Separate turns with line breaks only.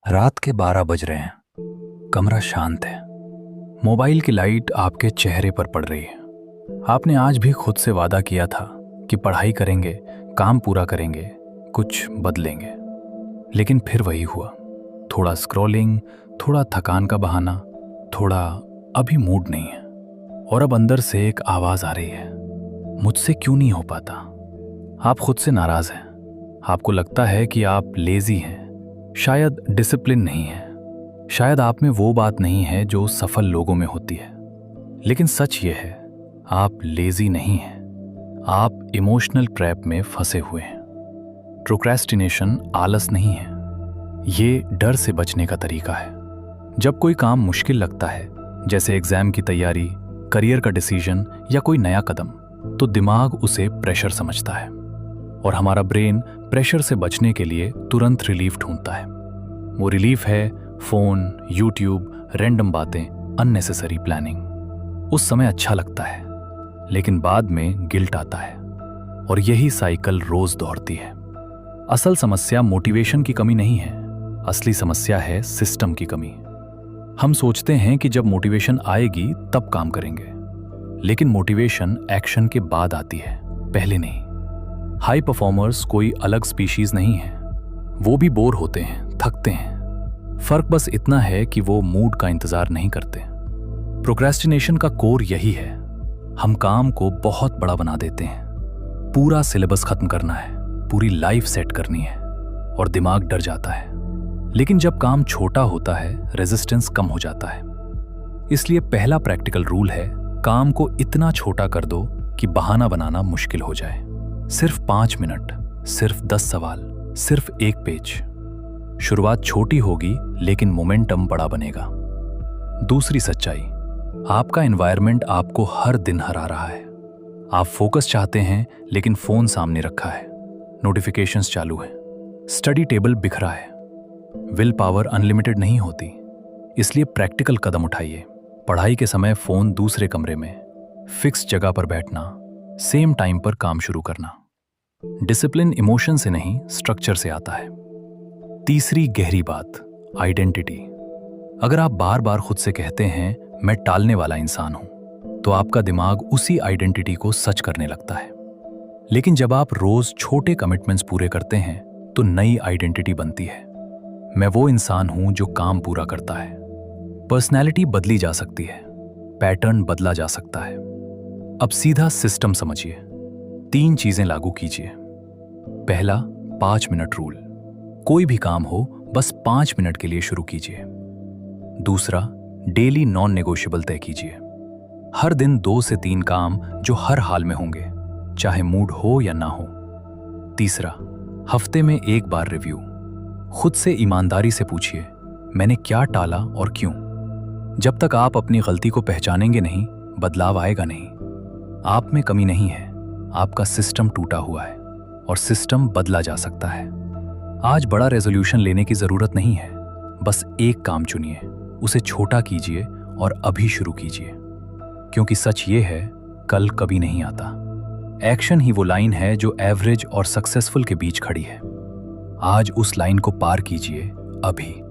रात के 12 बज रहे हैं। कमरा शांत है। मोबाइल की लाइट आपके चेहरे पर पड़ रही है। आपने आज भी खुद से वादा किया था कि पढ़ाई करेंगे, काम पूरा करेंगे, कुछ बदलेंगे। लेकिन फिर वही हुआ। थोड़ा स्क्रॉलिंग, थोड़ा थकान का बहाना, थोड़ा अभी मूड नहीं है। और अब अंदर से एक आवाज आ रही है, मुझसे क्यों नहीं हो पाता। आप खुद से नाराज हैं। आपको लगता है कि आप लेजी हैं, शायद डिसिप्लिन नहीं है, शायद आप में वो बात नहीं है जो सफल लोगों में होती है। लेकिन सच ये है, आप लेजी नहीं हैं, आप इमोशनल ट्रैप में फंसे हुए हैं। प्रोक्रेस्टिनेशन आलस नहीं है, ये डर से बचने का तरीका है। जब कोई काम मुश्किल लगता है, जैसे एग्जाम की तैयारी, करियर का डिसीजन या कोई नया कदम, तो दिमाग उसे प्रेशर समझता है और हमारा ब्रेन प्रेशर से बचने के लिए तुरंत रिलीफ ढूंढता है। वो रिलीफ है फोन, यूट्यूब, रैंडम बातें, अननेसेसरी प्लानिंग। उस समय अच्छा लगता है, लेकिन बाद में गिल्ट आता है और यही साइकिल रोज दोहरती है। असल समस्या मोटिवेशन की कमी नहीं है, असली समस्या है सिस्टम की कमी। हम सोचते हैं कि जब मोटिवेशन आएगी तब काम करेंगे, लेकिन मोटिवेशन एक्शन के बाद आती है, पहले नहीं। हाई परफॉर्मर्स कोई अलग स्पीशीज नहीं है, वो भी बोर होते हैं, थकते हैं। फर्क बस इतना है कि वो मूड का इंतजार नहीं करते। प्रोक्रेस्टिनेशन का कोर यही है, हम काम को बहुत बड़ा बना देते हैं। पूरा सिलेबस खत्म करना है, पूरी लाइफ सेट करनी है, और दिमाग डर जाता है। लेकिन जब काम छोटा होता है, रेजिस्टेंस कम हो जाता है। इसलिए पहला प्रैक्टिकल रूल है, काम को इतना छोटा कर दो कि बहाना बनाना मुश्किल हो जाए। सिर्फ 5 मिनट, सिर्फ 10 सवाल, सिर्फ एक पेज। शुरुआत छोटी होगी, लेकिन मोमेंटम बड़ा बनेगा। दूसरी सच्चाई, आपका एनवायरनमेंट आपको हर दिन हरा रहा है। आप फोकस चाहते हैं, लेकिन फोन सामने रखा है, नोटिफिकेशंस चालू है, स्टडी टेबल बिखरा है। विल पावर अनलिमिटेड नहीं होती, इसलिए प्रैक्टिकल कदम उठाइए। पढ़ाई के समय फोन दूसरे कमरे में, फिक्स जगह पर बैठना, सेम टाइम पर काम शुरू करना। डिसिप्लिन इमोशन से नहीं, स्ट्रक्चर से आता है। तीसरी गहरी बात, आइडेंटिटी। अगर आप बार बार खुद से कहते हैं मैं टालने वाला इंसान हूं, तो आपका दिमाग उसी आइडेंटिटी को सच करने लगता है। लेकिन जब आप रोज छोटे कमिटमेंट्स पूरे करते हैं, तो नई आइडेंटिटी बनती है। मैं वो इंसान हूं जो काम पूरा करता है। पर्सनैलिटी बदली जा सकती है, पैटर्न बदला जा सकता है। अब सीधा सिस्टम समझिए। 3 चीजें लागू कीजिए। पहला, 5 मिनट रूल। कोई भी काम हो, बस 5 मिनट के लिए शुरू कीजिए। दूसरा, डेली नॉन नेगोशिएबल तय कीजिए। हर दिन 2 से 3 काम जो हर हाल में होंगे, चाहे मूड हो या ना हो। तीसरा, हफ्ते में 1 बार रिव्यू। खुद से ईमानदारी से पूछिए, मैंने क्या टाला और क्यों। जब तक आप अपनी गलती को पहचानेंगे नहीं, बदलाव आएगा नहीं। आप में कमी नहीं है, आपका सिस्टम टूटा हुआ है, और सिस्टम बदला जा सकता है। आज बड़ा रेजोल्यूशन लेने की जरूरत नहीं है, बस एक काम चुनिए, उसे छोटा कीजिए और अभी शुरू कीजिए। क्योंकि सच ये है, कल कभी नहीं आता। एक्शन ही वो लाइन है जो एवरेज और सक्सेसफुल के बीच खड़ी है। आज उस लाइन को पार कीजिए, अभी।